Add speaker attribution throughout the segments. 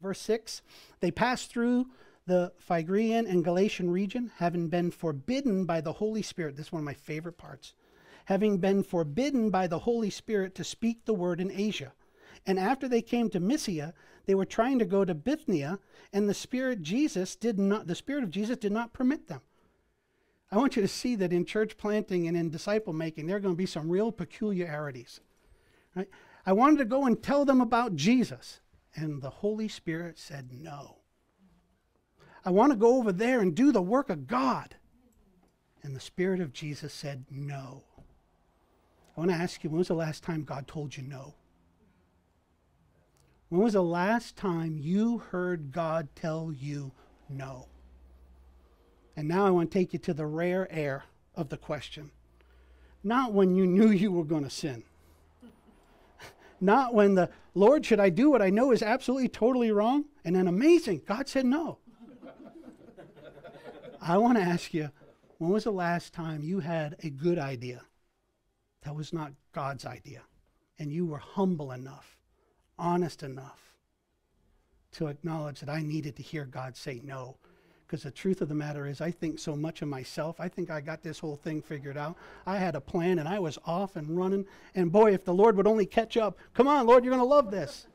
Speaker 1: Verse 6, they passed through the Phrygian and Galatian region, having been forbidden by the Holy Spirit. This is one of my favorite parts. Having been forbidden by the Holy Spirit to speak the word in Asia. And after they came to Mysia, they were trying to go to Bithynia, and the Spirit of Jesus did not permit them. I want you to see that in church planting and in disciple making, there are going to be some real peculiarities. Right? I wanted to go and tell them about Jesus, and the Holy Spirit said no. I want to go over there and do the work of God, and the Spirit of Jesus said no. I want to ask you, when was the last time God told you no? When was the last time you heard God tell you no? And now I want to take you to the rare air of the question. Not when you knew you were going to sin. Not when the, Lord, should I do what I know is absolutely totally wrong? And then amazing, God said no. I want to ask you, when was the last time you had a good idea that was not God's idea? And you were humble enough, honest enough to acknowledge that I needed to hear God say no. Because the truth of the matter is, I think so much of myself. I think I got this whole thing figured out. I had a plan, and I was off and running. And boy, if the Lord would only catch up. Come on, Lord, you're going to love this.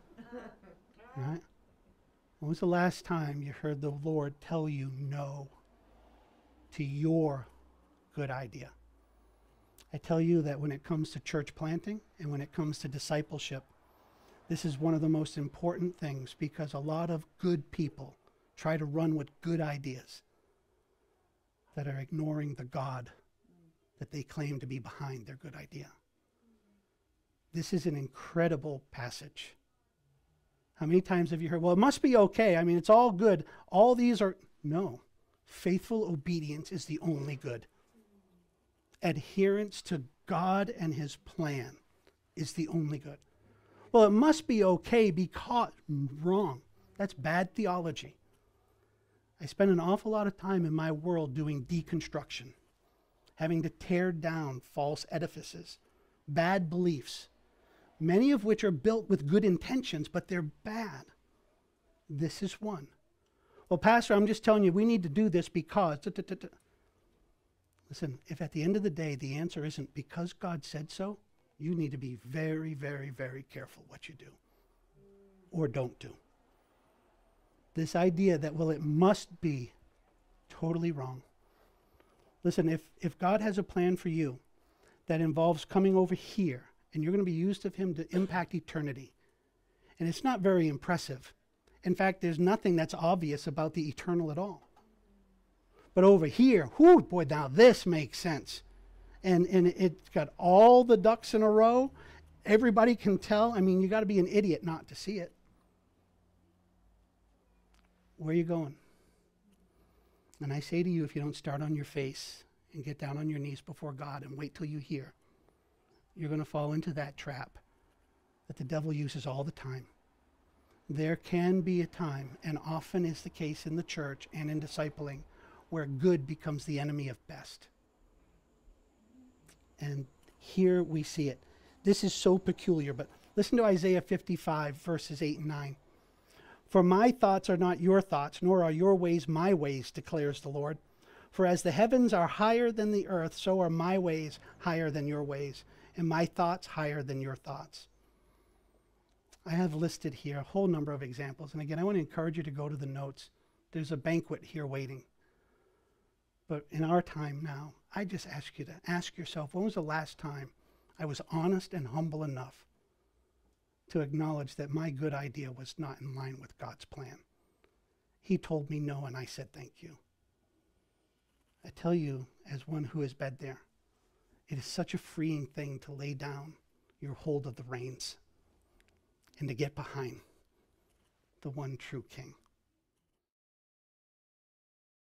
Speaker 1: Right? When was the last time you heard the Lord tell you no to your good idea? I tell you that when it comes to church planting and when it comes to discipleship, this is one of the most important things, because a lot of good people try to run with good ideas that are ignoring the God that they claim to be behind their good idea. This is an incredible passage. How many times have you heard, well, it must be okay. I mean, it's all good. All these are, no. Faithful obedience is the only good. Adherence to God and his plan is the only good. Well, it must be okay because, wrong. That's bad theology. I spend an awful lot of time in my world doing deconstruction, having to tear down false edifices, bad beliefs, many of which are built with good intentions, but they're bad. This is one. Well, Pastor, I'm just telling you, we need to do this because... Listen, if at the end of the day the answer isn't because God said so, you need to be very, very, very careful what you do or don't do. This idea that, well, it must be, totally wrong. Listen, if God has a plan for you that involves coming over here, and you're going to be used of him to impact eternity, and it's not very impressive. In fact, there's nothing that's obvious about the eternal at all. But over here, whoo, boy, now this makes sense. And it's got all the ducks in a row. Everybody can tell. I mean, you got to be an idiot not to see it. Where are you going? And I say to you, if you don't start on your face and get down on your knees before God and wait till you hear, you're going to fall into that trap that the devil uses all the time. There can be a time, and often is the case in the church and in discipling, where good becomes the enemy of best. And here we see it. This is so peculiar, but listen to Isaiah 55, verses 8 and 9. For my thoughts are not your thoughts, nor are your ways my ways, declares the Lord. For as the heavens are higher than the earth, so are my ways higher than your ways, and my thoughts higher than your thoughts. I have listed here a whole number of examples. And again, I want to encourage you to go to the notes. There's a banquet here waiting. But in our time now, I just ask you to ask yourself, when was the last time I was honest and humble enough to acknowledge that my good idea was not in line with God's plan? He told me no, and I said thank you. I tell you, as one who has been there, it is such a freeing thing to lay down your hold of the reins and to get behind the one true King.